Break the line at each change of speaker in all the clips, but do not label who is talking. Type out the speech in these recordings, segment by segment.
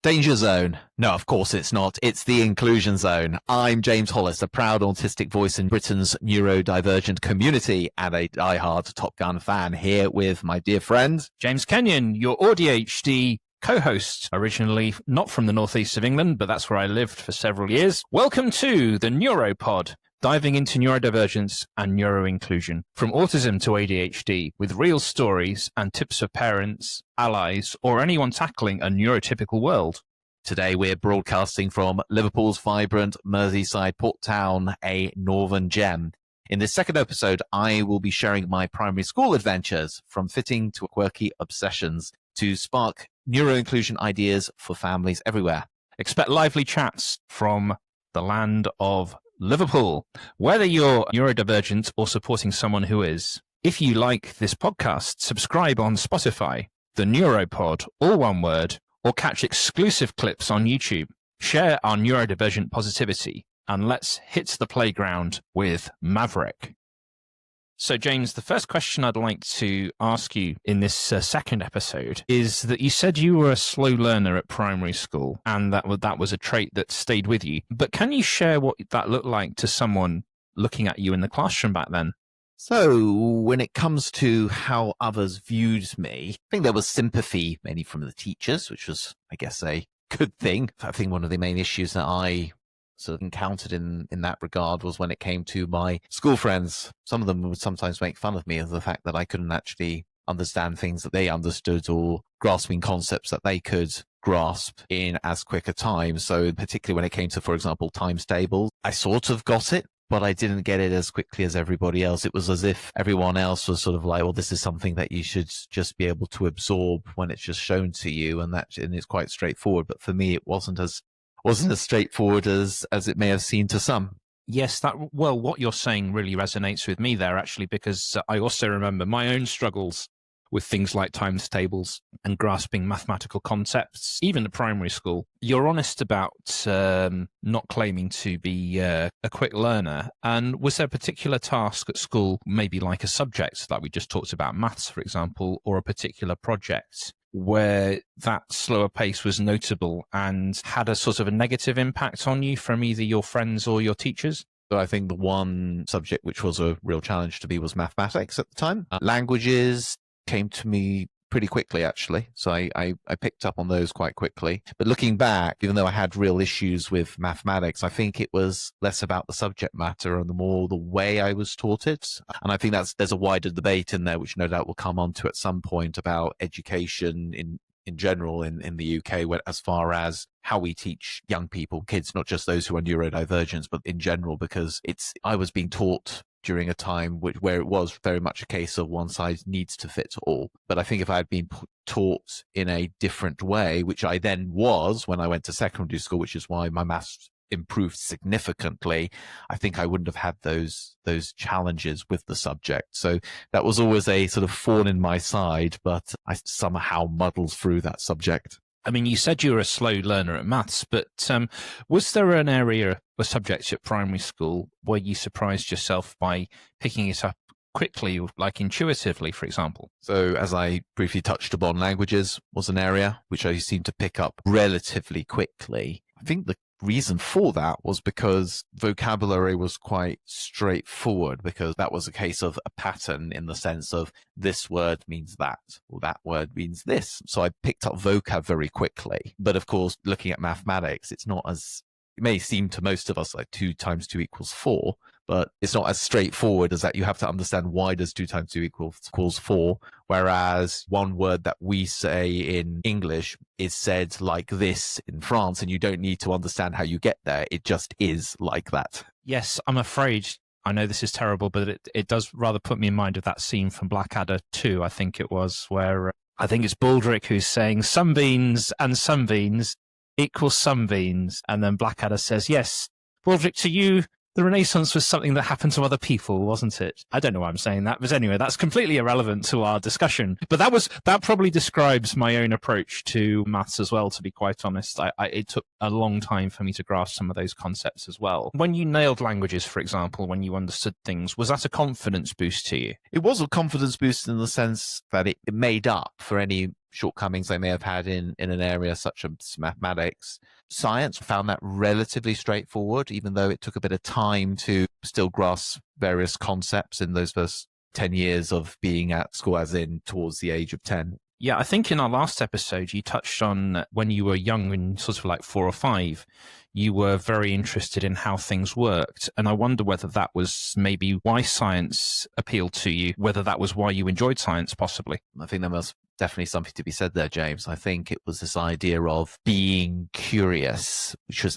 Danger zone. No, of course it's not. It's the inclusion zone. I'm James Hollis, a proud autistic voice in Britain's neurodivergent community and a diehard Top Gun fan, here with my dear friend
James Kenyon, your ADHD co-host, originally not from the northeast of England, but that's where I lived for several years. Welcome to the Neuropod, diving into neurodivergence and neuroinclusion, from autism to ADHD, with real stories and tips for parents, allies, or anyone tackling a neurotypical world.
Today we're broadcasting from Liverpool's vibrant Merseyside port town, a northern gem. In this second episode, I will be sharing my primary school adventures, from fitting to quirky obsessions, to spark neuroinclusion ideas for families everywhere.
Expect lively chats from the land of Liverpool, whether you're neurodivergent or supporting someone who is. If you like this podcast, subscribe on Spotify, the Neuropod, all one word, or catch exclusive clips on YouTube. Share our neurodivergent positivity, and let's hit the playground with Maverik. So, James, the first question I'd like to ask you in this second episode is that you said you were a slow learner at primary school, and that was a trait that stayed with you. But can you share what that looked like to someone looking at you in the classroom back then?
So, when it comes to how others viewed me, I think there was sympathy, mainly from the teachers, which was, I guess, a good thing. I think one of the main issues that I sort of encountered in that regard was when it came to my school friends. Some of them would sometimes make fun of me of the fact that I couldn't actually understand things that they understood, or grasping concepts that they could grasp in as quick a time. So particularly when it came to, for example, times tables, I sort of got it, but I didn't get it as quickly as everybody else. It was as if everyone else was sort of like, well, this is something that you should just be able to absorb when it's just shown to you, and it's quite straightforward. But for me, it wasn't as straightforward as it may have seemed to some.
Yes, what you're saying really resonates with me there, actually, because I also remember my own struggles with things like times tables and grasping mathematical concepts, even at primary school. You're honest about not claiming to be a quick learner. And was there a particular task at school, maybe like a subject, like we just talked about, maths, for example, or a particular project, where that slower pace was notable and had a sort of a negative impact on you from either your friends or your teachers?
So I think the one subject which was a real challenge to me was mathematics at the time. Languages came to me pretty quickly, actually. So I picked up on those quite quickly. But looking back, even though I had real issues with mathematics, I think it was less about the subject matter and more the way I was taught it. And I think there's a wider debate in there, which no doubt we'll come on to at some point, about education in general in the UK, as far as how we teach young people, kids, not just those who are neurodivergent, but in general, because I was being taught during a time where it was very much a case of one size needs to fit all. But I think if I had been taught in a different way, which I then was when I went to secondary school, which is why my maths improved significantly, I think I wouldn't have had those challenges with the subject. So that was always a sort of thorn in my side, but I somehow muddled through that subject.
I mean, you said you were a slow learner at maths, but was there an area or subject at primary school where you surprised yourself by picking it up quickly, like intuitively, for example?
So as I briefly touched upon, languages was an area which I seemed to pick up relatively quickly. I think the reason for that was because vocabulary was quite straightforward, because that was a case of a pattern in the sense of this word means that, or that word means this. So I picked up vocab very quickly. But of course, looking at mathematics, it may seem to most of us like 2 times 2 equals 4, but it's not as straightforward as that. You have to understand, why does 2 times 2 equals 4? Whereas one word that we say in English is said like this in France, and you don't need to understand how you get there. It just is like that.
Yes, I'm afraid, I know this is terrible, but it does rather put me in mind of that scene from Blackadder 2, I think it was, where I think it's Baldric who's saying some beans and some beans equals some beans. And then Blackadder says, yes, Baldric, to you, the Renaissance was something that happened to other people, wasn't it? I don't know why I'm saying that, but anyway, that's completely irrelevant to our discussion. But that probably describes my own approach to maths as well, to be quite honest. It took a long time for me to grasp some of those concepts as well. When you nailed languages, for example, when you understood things, was that a confidence boost to you?
It was a confidence boost in the sense that it made up for any shortcomings I may have had in an area such as mathematics. Science, found that relatively straightforward, even though it took a bit of time to still grasp various concepts in those first 10 years of being at school, as in towards the age of 10.
Yeah, I think in our last episode, you touched on when you were young and sort of like 4 or 5, you were very interested in how things worked. And I wonder whether that was maybe why science appealed to you, whether that was why you enjoyed science, possibly.
I think there was definitely something to be said there, James. I think it was this idea of being curious,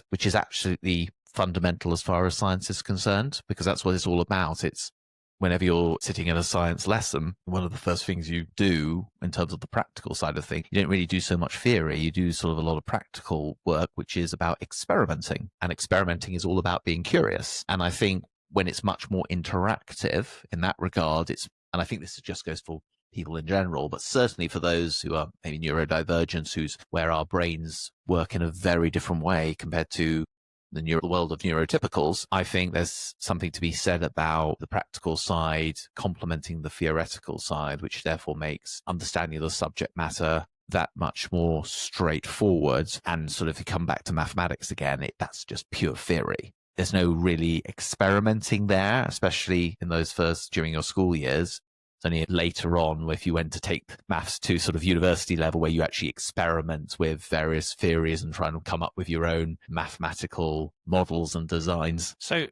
which is absolutely fundamental as far as science is concerned, because that's what it's all about. It's whenever you're sitting in a science lesson, one of the first things you do in terms of the practical side of things, you don't really do so much theory. You do sort of a lot of practical work, which is about experimenting. And experimenting is all about being curious. And I think when it's much more interactive in that regard, and I think this just goes for people in general, but certainly for those who are maybe neurodivergent, where our brains work in a very different way compared to the world of neurotypicals, I think there's something to be said about the practical side complementing the theoretical side, which therefore makes understanding of the subject matter that much more straightforward. And sort of if you come back to mathematics again, that's just pure theory. There's no really experimenting there, especially in those first during your school years. It's only later on, if you went to take maths to sort of university level, where you actually experiment with various theories and try and come up with your own mathematical models and designs.
So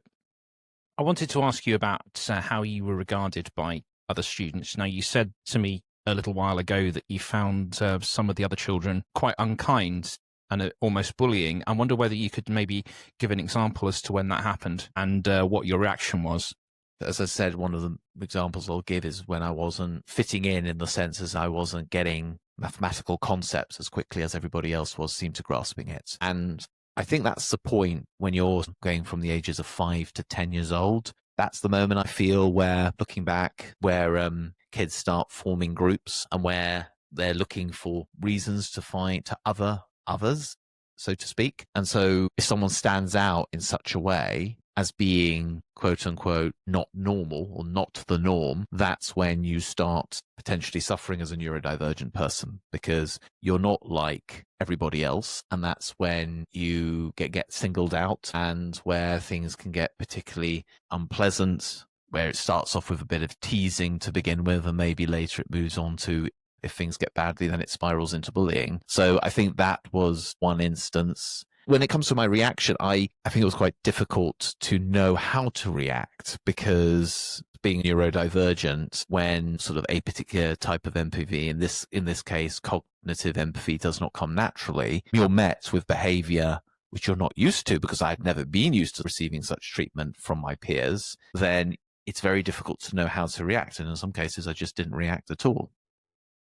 I wanted to ask you about how you were regarded by other students. Now, you said to me a little while ago that you found some of the other children quite unkind and almost bullying. I wonder whether you could maybe give an example as to when that happened and what your reaction was.
As I said, one of the examples I'll give is when I wasn't fitting in the sense as I wasn't getting mathematical concepts as quickly as everybody else seemed to grasping it. And I think that's the point when you're going from the ages of 5 to 10 years old. That's the moment I feel where, looking back, where kids start forming groups and where they're looking for reasons to fight to others, so to speak. And so if someone stands out in such a way as being, quote unquote, not normal or not the norm, that's when you start potentially suffering as a neurodivergent person, because you're not like everybody else. And that's when you get singled out, and where things can get particularly unpleasant, where it starts off with a bit of teasing to begin with, and maybe later it moves on to, if things get badly, then it spirals into bullying. So I think that was one instance. When it comes to my reaction, I think it was quite difficult to know how to react, because being neurodivergent, when sort of a particular type of empathy, in this case, cognitive empathy, does not come naturally, you're met with behavior which you're not used to, because I'd never been used to receiving such treatment from my peers, then it's very difficult to know how to react. And in some cases, I just didn't react at all.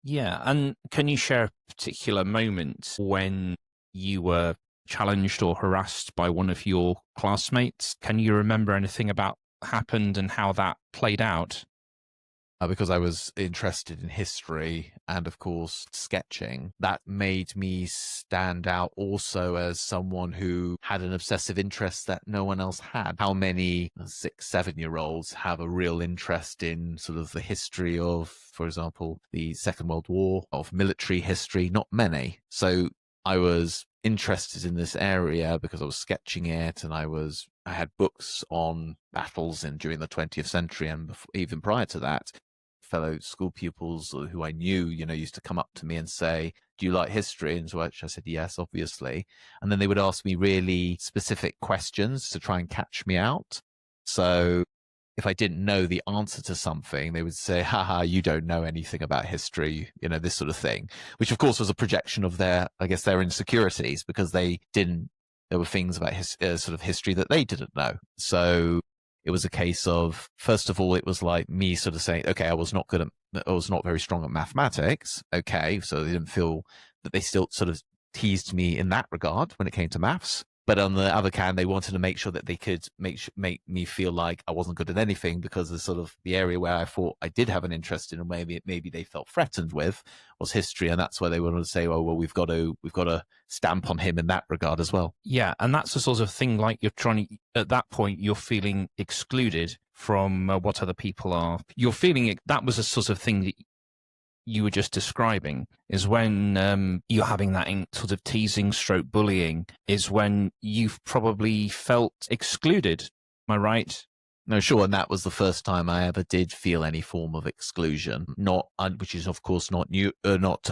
Yeah. And can you share a particular moment when you were challenged or harassed by one of your classmates? Can you remember anything about what happened and how that played out?
Because I was interested in history and, of course, sketching, that made me stand out also as someone who had an obsessive interest that no one else had. How many 6, 7-year-olds have a real interest in sort of the history of, for example, the Second World War, of military history? Not many. So I was interested in this area because I was sketching it, and I had books on battles during the 20th century, and even prior to that, fellow school pupils who I knew, used to come up to me and say, "Do you like history?" And so I said, "Yes, obviously." And then they would ask me really specific questions to try and catch me out. So if I didn't know the answer to something, they would say, "Haha, you don't know anything about history," this sort of thing, which of course was a projection of their insecurities, because there were things about sort of history that they didn't know. So it was a case of, first of all, it was like me sort of saying, okay, I was not very strong at mathematics. Okay. So they didn't feel that they still sort of teased me in that regard when it came to maths. But on the other hand, they wanted to make sure that they could make me feel like I wasn't good at anything, because the sort of the area where I thought I did have an interest in, and maybe they felt threatened with, was history. And that's where they wanted to say, well, we've got to stamp on him in that regard as well.
Yeah. And that's the sort of thing, like at that point, you're feeling excluded from what other people are. You're feeling that was a sort of thing that you were just describing is when you're having that sort of teasing stroke bullying is when you've probably felt excluded. Am I right?
No, sure. And that was the first time I ever did feel any form of exclusion, which is, of course, not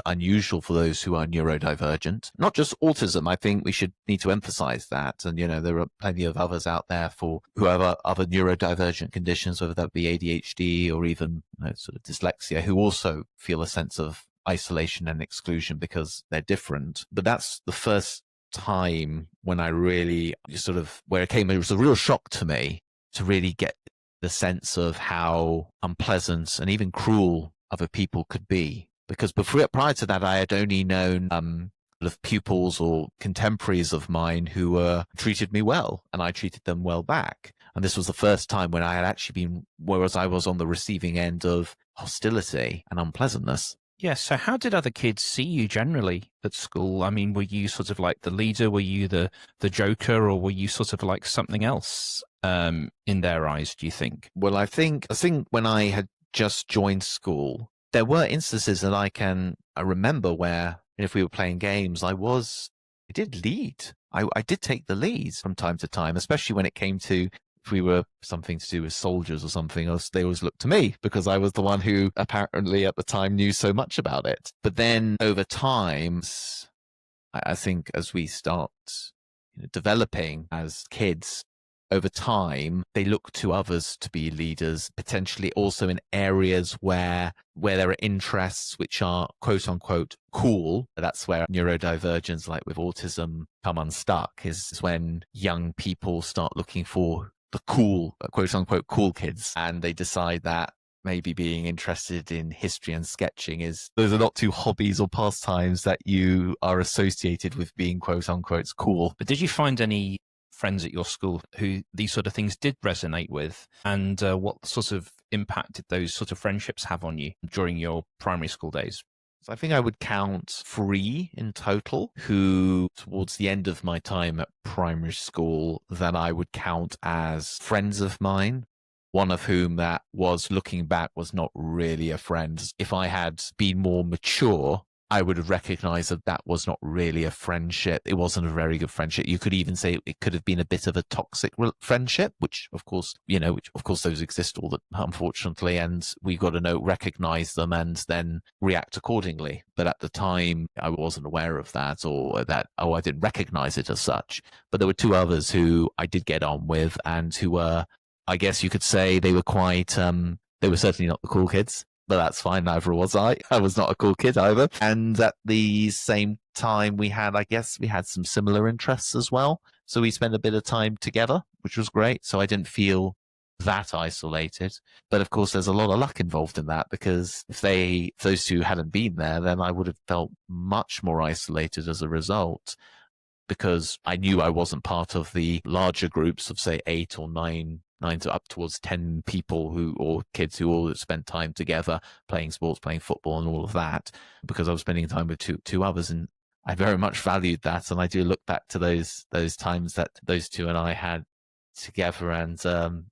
unusual for those who are neurodivergent. Not just autism. I think we should need to emphasize that. And, there are plenty of others out there who have other neurodivergent conditions, whether that be ADHD or even sort of dyslexia, who also feel a sense of isolation and exclusion because they're different. But that's the first time when I really it was a real shock to me to really get the sense of how unpleasant and even cruel other people could be. Because prior to that, I had only known sort of pupils or contemporaries of mine who treated me well, and I treated them well back. And this was the first time when I had actually been, whereas I was on the receiving end of hostility and unpleasantness.
Yeah, so how did other kids see you generally at school? I mean, were you sort of like the leader? Were you the joker, or were you sort of like something else in their eyes, do you think?
Well, I think when I had just joined school, there were instances that I remember where if we were playing games, I did lead. I did take the lead from time to time, especially when it came to if we were something to do with soldiers or something else, they always looked to me because I was the one who apparently at the time knew so much about it. But then over time, I think as we start developing as kids, over time, they look to others to be leaders, potentially also in areas where there are interests which are quote unquote cool. That's where neurodivergence, like with autism, come unstuck, is when young people start looking for the cool, quote unquote, cool kids. And they decide that maybe being interested in history and sketching those are not two hobbies or pastimes that you are associated with being quote unquote cool.
But did you find any friends at your school who these sort of things did resonate with, and what sort of impact did those sort of friendships have on you during your primary school days?
So I think I would count 3 in total who, towards the end of my time at primary school, that I would count as friends of mine. One of whom that was, looking back, was not really a friend. If I had been more mature, I would have recognized that was not really a friendship. It wasn't a very good friendship. You could even say it could have been a bit of a toxic friendship, which of course those exist unfortunately, and we've got to recognize them and then react accordingly. But at the time, I wasn't aware of that, I didn't recognize it as such. But there were 2 others who I did get on with, and who were, I guess you could say, they were quite, they were certainly not the cool kids. But that's fine, neither was I. I was not a cool kid either. And at the same time, we had some similar interests as well. So we spent a bit of time together, which was great. So I didn't feel that isolated. But of course, there's a lot of luck involved in that, because if those 2 hadn't been there, then I would have felt much more isolated as a result, because I knew I wasn't part of the larger groups of, say, 8 or 9 to up towards 10 people or kids who all spent time together playing sports, playing football and all of that, because I was spending time with two others. And I very much valued that. And I do look back to those times that those 2 and I had together, and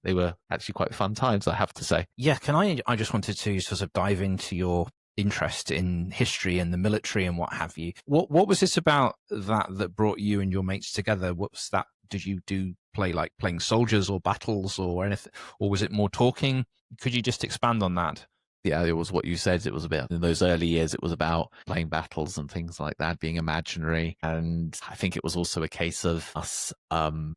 they were actually quite fun times, I have to say.
Yeah, I just wanted to sort of dive into your interest in history and the military and what have you. What was this about that brought you and your mates together? What was that? Did you playing soldiers or battles or anything, or was it more talking? Could you just expand on that?
Yeah, it was what you said. It was about, in those early years, it was about playing battles and things like that, being imaginary. And I think it was also a case of us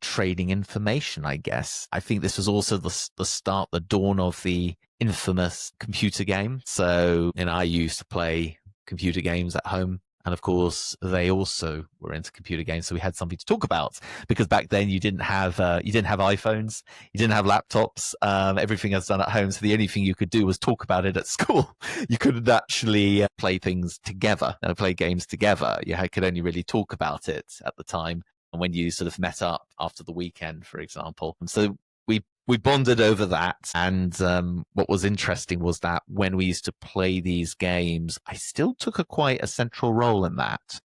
trading information, I guess. I think this was also the dawn of the infamous computer game. So, I used to play computer games at home. And of course, they also were into computer games, so we had something to talk about. Because back then, you didn't have iPhones, you didn't have laptops. Everything was done at home, so the only thing you could do was talk about it at school. You couldn't actually play things together, play games together. You could only really talk about it at the time, and when you sort of met up after the weekend, for example. And so we bonded over that. And what was interesting was that when we used to play these games, I still took quite a central role in that.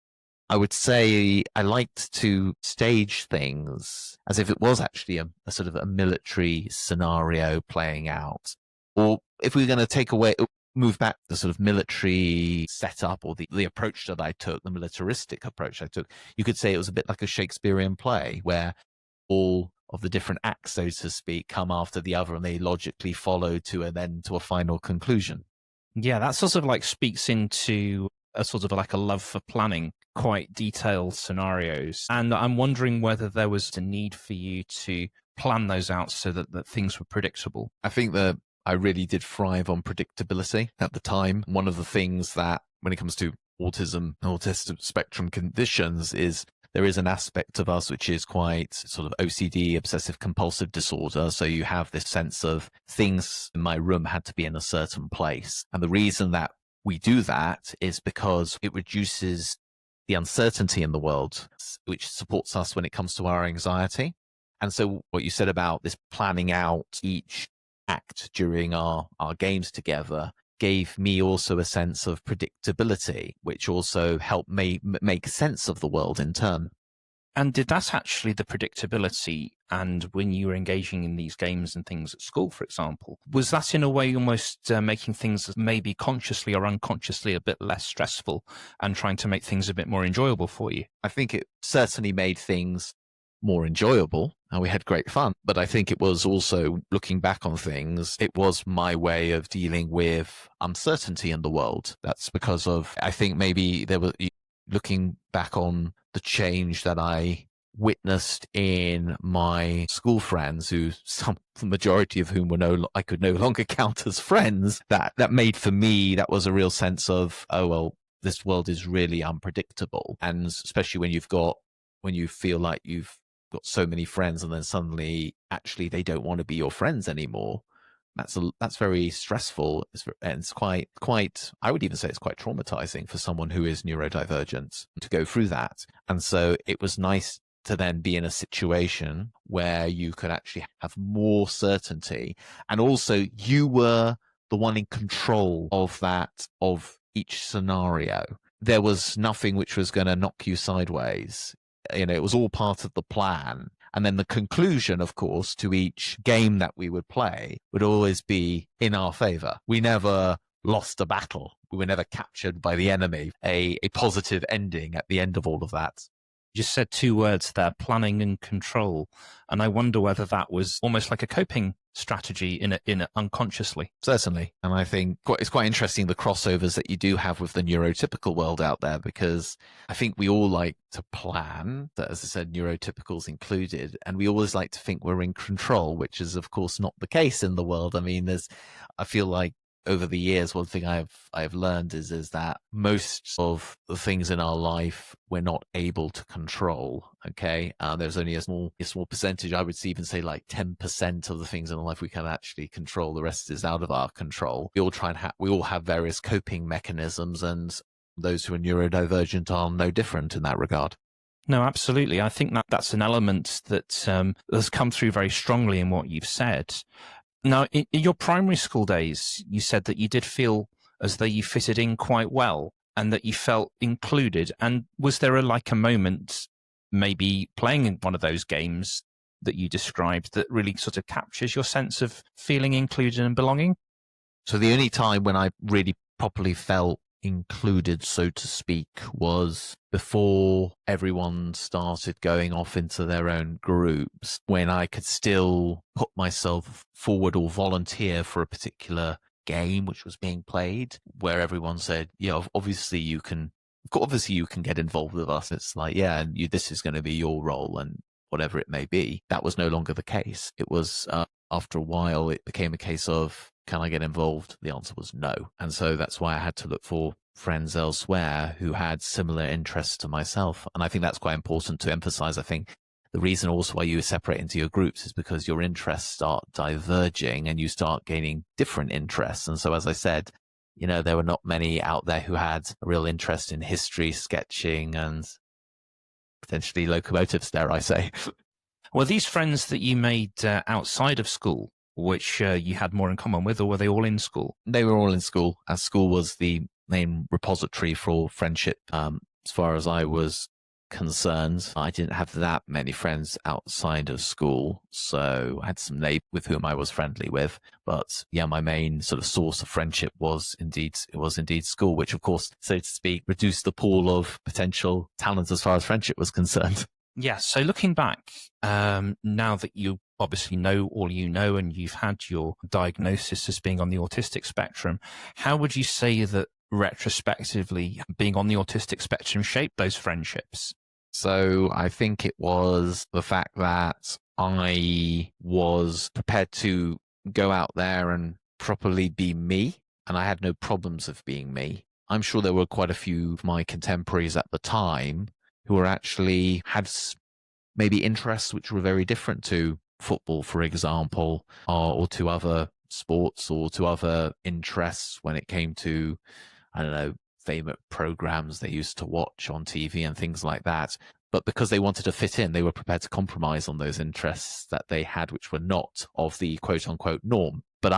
I would say I liked to stage things as if it was actually a sort of a military scenario playing out. Or if we were going to take away, move back the sort of military setup or the approach that I took, the militaristic approach I took, you could say it was a bit like a Shakespearean play where all of the different acts, so to speak, come after the other and they logically follow to a final conclusion.
Yeah, that sort of like speaks into a sort of like a love for planning quite detailed scenarios. And I'm wondering whether there was a need for you to plan those out so that things were predictable.
I think that I really did thrive on predictability at the time. One of the things that when it comes to autism, autistic spectrum conditions is there is an aspect of us which is quite sort of OCD, obsessive compulsive disorder. So you have this sense of things in my room had to be in a certain place. And the reason that we do that is because it reduces the uncertainty in the world, which supports us when it comes to our anxiety. And so what you said about this planning out each act during our games together gave me also a sense of predictability, which also helped me make sense of the world in turn.
And did that actually, the predictability, and when you were engaging in these games and things at school, for example, was that in a way almost making things maybe consciously or unconsciously a bit less stressful and trying to make things a bit more enjoyable for you?
I think it certainly made things more enjoyable and we had great fun. But I think it was also, looking back on things, it was my way of dealing with uncertainty in the world. That's because of, I think maybe there was, looking back on the change that I witnessed in my school friends, who the majority of whom I could no longer count as friends, that made for me, that was a real sense of, oh, well, this world is really unpredictable. And especially when you feel like you've got so many friends and then suddenly actually they don't want to be your friends anymore. That's very stressful. It's quite, I would even say it's quite traumatizing for someone who is neurodivergent to go through that. And so it was nice to then be in a situation where you could actually have more certainty. And also you were the one in control of each scenario. There was nothing which was going to knock you sideways. It was all part of the plan. And then the conclusion, of course, to each game that we would play would always be in our favor. We never lost a battle. We were never captured by the enemy. A positive ending at the end of all of that.
You just said two words there, planning and control. And I wonder whether that was almost like a coping strategy in it unconsciously.
Certainly. And I think it's quite interesting the crossovers that you do have with the neurotypical world out there, because I think we all like to plan, that, as I said, neurotypicals included, and we always like to think we're in control, which is of course not the case in the world. I mean, I feel like over the years, one thing I've learned is that most of the things in our life we're not able to control. Okay, there's only a small percentage. I would even say like 10% of the things in our life we can actually control. The rest is out of our control. We all have various coping mechanisms, and those who are neurodivergent are no different in that regard.
No, absolutely. I think that's an element that has come through very strongly in what you've said. Now, in your primary school days, you said that you did feel as though you fitted in quite well and that you felt included. And was there a moment, maybe playing in one of those games that you described, that really sort of captures your sense of feeling included and belonging?
So the only time when I really properly felt included, so to speak, was before everyone started going off into their own groups, when I could still put myself forward or volunteer for a particular game which was being played, where everyone said, yeah, obviously you can get involved with us. It's like, yeah, and this is going to be your role, and whatever it may be. That was no longer the case. It was after a while it became a case of, can I get involved? The answer was no. And so that's why I had to look for friends elsewhere who had similar interests to myself. And I think that's quite important to emphasize. I think the reason also why you separate into your groups is because your interests start diverging and you start gaining different interests. And so, as I said, there were not many out there who had a real interest in history, sketching, and potentially locomotives, dare I say.
Were these friends that you made outside of school, which you had more in common with, or were they all in school?
They were all in school, as school was the main repository for friendship, as far as I was concerned. I didn't have that many friends outside of school, so I had some neighbors with whom I was friendly with. But yeah, my main sort of source of friendship was indeed school, which of course, so to speak, reduced the pool of potential talent as far as friendship was concerned.
Yeah. So looking back, now that you obviously know all you know and you've had your diagnosis as being on the autistic spectrum, how would you say that retrospectively being on the autistic spectrum shaped those friendships?
So I think it was the fact that I was prepared to go out there and properly be me, and I had no problems of being me. I'm sure there were quite a few of my contemporaries at the time who were actually had maybe interests which were very different to football, for example, or to other sports or to other interests when it came to, I don't know, favorite programs they used to watch on TV and things like that. But because they wanted to fit in, they were prepared to compromise on those interests that they had, which were not of the quote unquote norm. But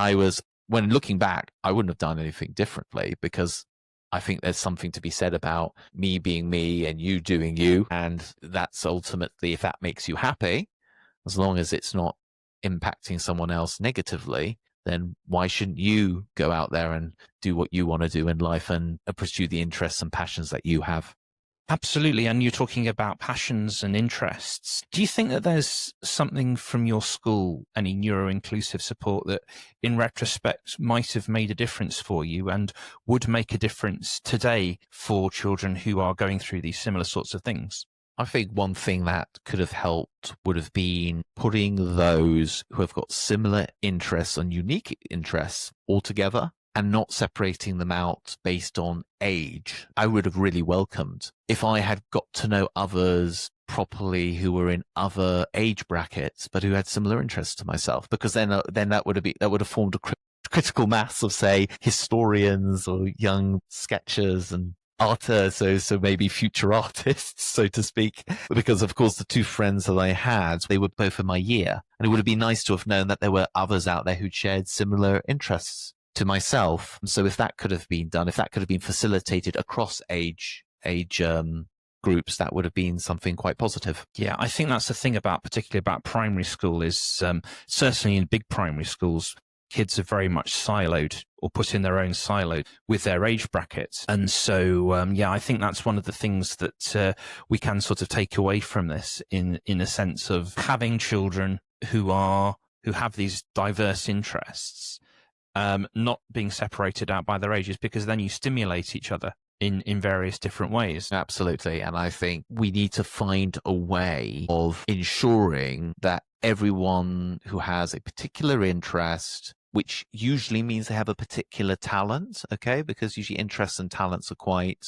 when looking back, I wouldn't have done anything differently, because I think there's something to be said about me being me and you doing you. And that's ultimately, if that makes you happy, as long as it's not impacting someone else negatively, then why shouldn't you go out there and do what you want to do in life and pursue the interests and passions that you have?
Absolutely. And you're talking about passions and interests. Do you think that there's something from your school, any neuro-inclusive support, that in retrospect might have made a difference for you and would make a difference today for children who are going through these similar sorts of things?
I think one thing that could have helped would have been putting those who have got similar interests and unique interests all together and not separating them out based on age. I would have really welcomed if I had got to know others properly who were in other age brackets, but who had similar interests to myself, because then that would have formed a critical mass of, say, historians or young sketchers and artists, so maybe future artists, so to speak, because of course the two friends that I had, they were both in my year, and it would have been nice to have known that there were others out there who'd shared similar interests to myself. So if that could have been done, if that could have been facilitated across age groups, that would have been something quite positive.
Yeah, I think that's the thing particularly about primary school is certainly in big primary schools, kids are very much siloed or put in their own silo with their age brackets. And so, I think that's one of the things that we can sort of take away from this in a sense of having children who have these diverse interests, not being separated out by their ages, because then you stimulate each other in various different ways.
Absolutely. And I think we need to find a way of ensuring that everyone who has a particular interest, which usually means they have a particular talent, okay, because usually interests and talents are quite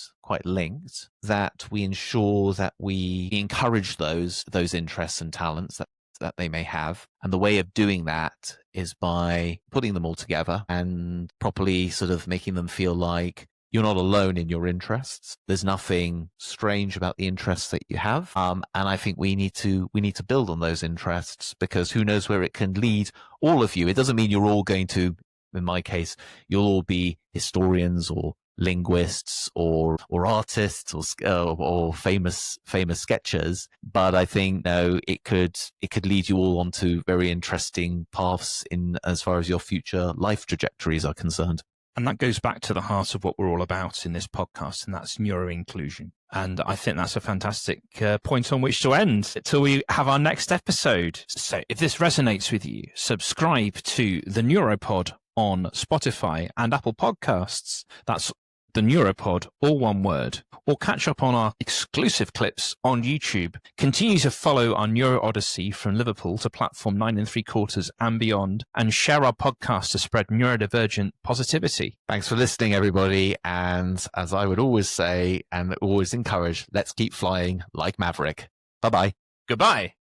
linked, that we ensure that we encourage those interests and talents that they may have. And the way of doing that is by putting them all together and properly sort of making them feel like you're not alone in your interests. There's nothing strange about the interests that you have. And I think we need to build on those interests, because who knows where it can lead all of you. It doesn't mean you're all going to, in my case, you'll all be historians or linguists or artists or famous sketchers. But I think it could lead you all onto very interesting paths in as far as your future life trajectories are concerned.
And that goes back to the heart of what we're all about in this podcast, and that's neuro-inclusion. And I think that's a fantastic point on which to end until we have our next episode. So if this resonates with you, subscribe to the Neuropod on Spotify and Apple Podcasts. That's the Neuropod, all one word. Or catch up on our exclusive clips on YouTube. Continue to follow our Neuro Odyssey from Liverpool to platform 9 3/4 and beyond, and share our podcast to spread neurodivergent positivity.
Thanks for listening, everybody. And as I would always say and always encourage, let's keep flying like Maverik. Bye-bye.
Goodbye.